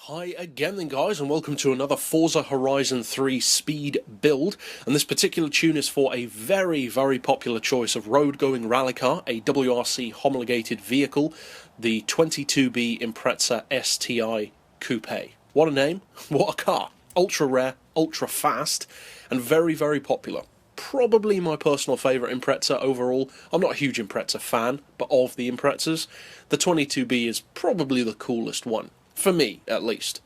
Hi again then guys, and welcome to another Forza Horizon 3 speed build, and this particular tune is for a very popular choice of road-going rally car, a WRC homologated vehicle, the 22B Impreza STi Coupe. What a name, what a car, ultra rare, ultra fast, and very popular. Probably my personal favourite Impreza overall. I'm not a huge Impreza fan, but of the Imprezas, the 22B is probably the coolest one. For me, at least.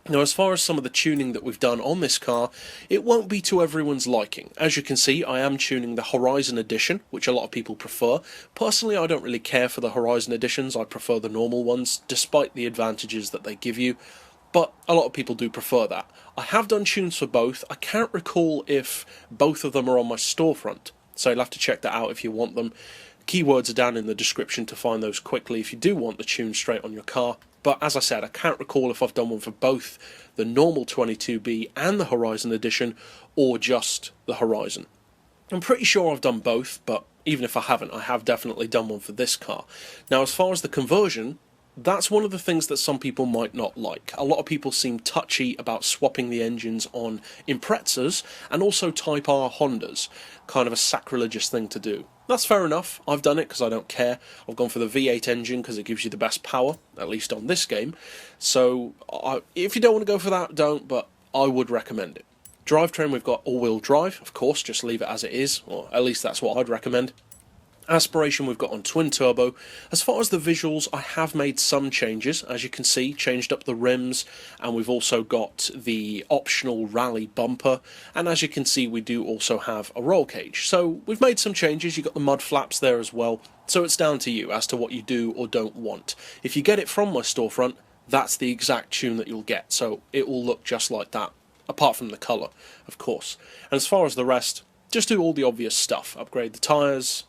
Now, as far as some of the tuning that we've done on this car, it won't be to everyone's liking. As you can see, I am tuning the Horizon Edition, which a lot of people prefer. Personally, I don't really care for the Horizon Editions. I prefer the normal ones, despite the advantages that they give you. But a lot of people do prefer that. I have done tunes for both. I can't recall if both of them are on my storefront, so you'll have to check that out if you want them. Keywords are down in the description to find those quickly if you do want the tune straight on your car. But as I said, I can't recall if I've done one for both the normal 22B and the Horizon Edition, or just the Horizon. I'm pretty sure I've done both, but even if I haven't, I have definitely done one for this car. Now, as far as the conversion, that's one of the things that some people might not like. A lot of people seem touchy about swapping the engines on Imprezas and also Type R Hondas. Kind of a sacrilegious thing to do. That's fair enough. I've done it because I don't care. I've gone for the V8 engine because it gives you the best power, at least on this game. So if you don't want to go for that, don't, but I would recommend it. Drivetrain, we've got all-wheel drive, of course, just leave it as it is, or at least that's what I'd recommend. Aspiration we've got on twin turbo. As far as the visuals, I have made some changes, as you can see, changed up the rims, and we've also got the optional rally bumper, and as you can see we do also have a roll cage. So we've made some changes. You've got the mud flaps there as well, so it's down to you as to what you do or don't want. If you get it from my storefront, that's the exact tune that you'll get, so it will look just like that, apart from the colour, of course. And as far as the rest, just do all the obvious stuff. Upgrade the tyres,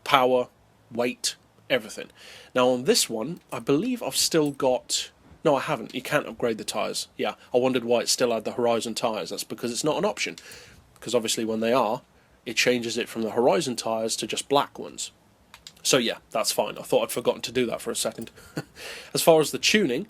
power, weight, everything. Now on this one, I believe I've still got... No, I haven't. You can't upgrade the tyres. Yeah, I wondered why it still had the Horizon tyres. That's because it's not an option. Because obviously when they are, it changes it from the Horizon tyres to just black ones. So yeah, that's fine. I thought I'd forgotten to do that for a second. As far as the tuning,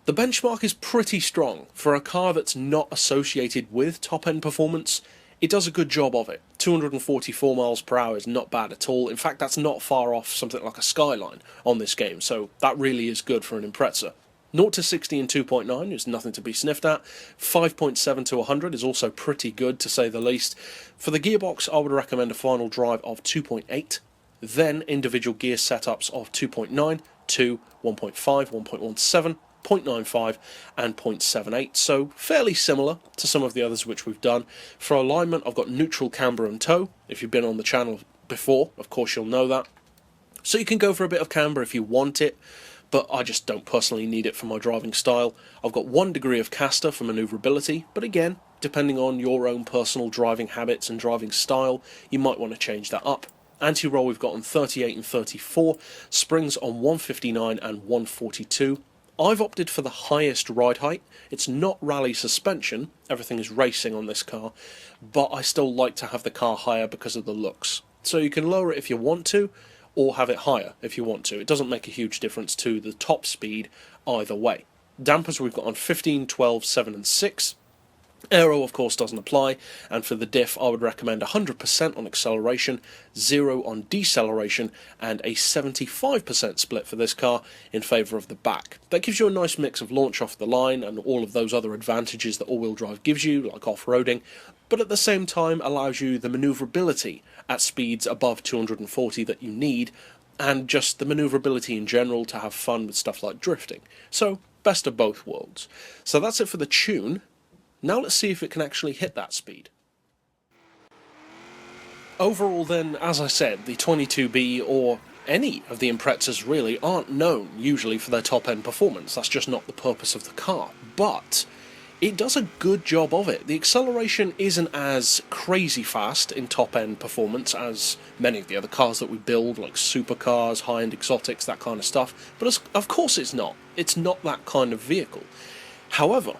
the benchmark is pretty strong. For a car that's not associated with top-end performance, it does a good job of it. 244 miles per hour is not bad at all. In fact, that's not far off something like a Skyline on this game, so that really is good for an Impreza. 0 to 60 in 2.9 is nothing to be sniffed at. 5.7 to 100 is also pretty good, to say the least. For the gearbox, I would recommend a final drive of 2.8, then individual gear setups of 2.9, 2, 1.5, 1.17, 0.95 and 0.78, so fairly similar to some of the others which we've done. For alignment, I've got neutral, camber and tow. If you've been on the channel before, of course you'll know that. So you can go for a bit of camber if you want it, but I just don't personally need it for my driving style. I've got 1 degree of caster for manoeuvrability, but again, depending on your own personal driving habits and driving style, you might want to change that up. Anti-roll we've got on 38 and 34, springs on 159 and 142. I've opted for the highest ride height. It's not rally suspension, everything is racing on this car, but I still like to have the car higher because of the looks. So you can lower it if you want to, or have it higher if you want to. It doesn't make a huge difference to the top speed either way. Dampers we've got on 15, 12, 7 and 6. Aero of course doesn't apply, and for the diff I would recommend 100% on acceleration, 0 on deceleration, and a 75% split for this car in favour of the back. That gives you a nice mix of launch off the line and all of those other advantages that all-wheel drive gives you, like off-roading, but at the same time allows you the manoeuvrability at speeds above 240 that you need, and just the manoeuvrability in general to have fun with stuff like drifting. So, best of both worlds. So that's it for the tune. Now let's see if it can actually hit that speed. Overall then, as I said, the 22B or any of the Imprezas really aren't known usually for their top-end performance. That's just not the purpose of the car. But it does a good job of it. The acceleration isn't as crazy fast in top-end performance as many of the other cars that we build, like supercars, high-end exotics, that kind of stuff. But of course it's not. It's not that kind of vehicle. However,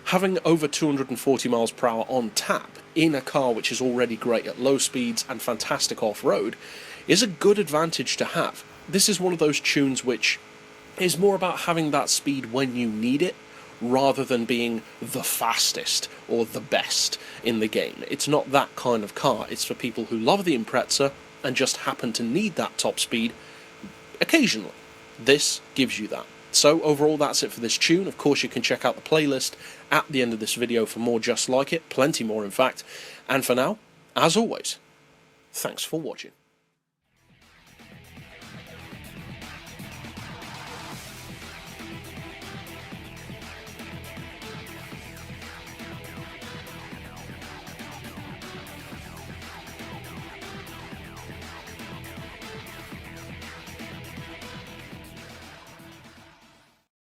having over 240 miles per hour on tap in a car which is already great at low speeds and fantastic off-road is a good advantage to have. This is one of those tunes which is more about having that speed when you need it rather than being the fastest or the best in the game. It's not that kind of car. It's for people who love the Impreza and just happen to need that top speed occasionally. This gives you that. So overall, that's it for this tune. Of course, you can check out the playlist at the end of this video for more just like it, plenty more in fact. And for now, as always, thanks for watching.